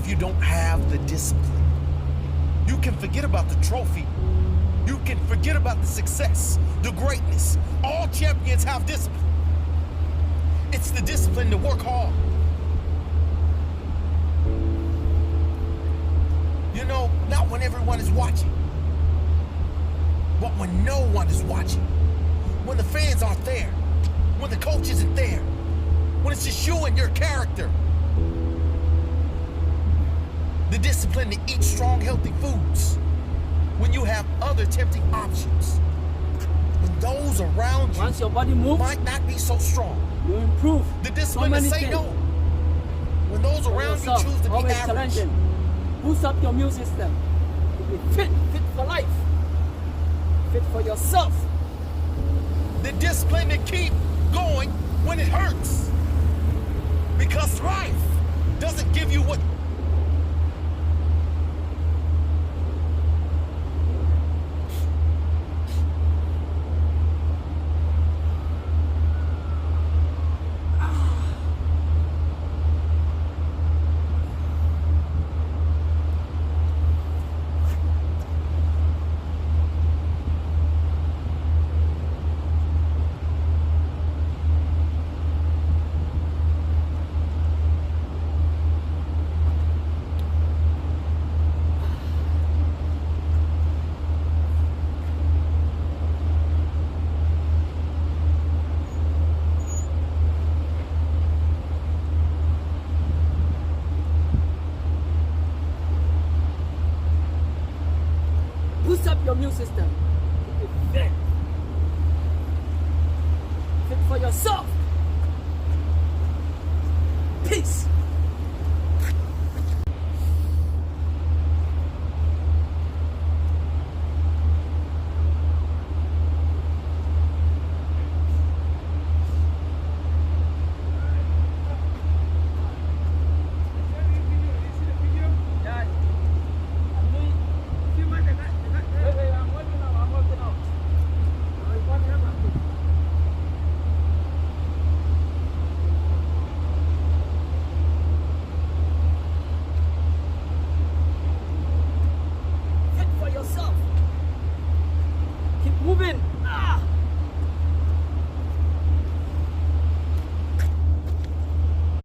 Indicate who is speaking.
Speaker 1: if you don't have the discipline. You can forget about the trophy. You can forget about the success, the greatness. All champions have discipline. It's the discipline to work hard. You know, not when everyone is watching, but when no one is watching. When the fans aren't there. When the coach isn't there. When it's just you and your character. The discipline to eat strong, healthy foods. When you have other tempting options. When those around you
Speaker 2: Once your body moves,
Speaker 1: might not be so strong.
Speaker 2: you improve.
Speaker 1: The discipline to say no. When those around you choose to be
Speaker 2: always
Speaker 1: average.
Speaker 2: challenging. Boost up your immune system. To be fit for life. Fit for yourself.
Speaker 1: The discipline to keep going when it hurts. Because life doesn't give you what
Speaker 2: Boost up your immune system.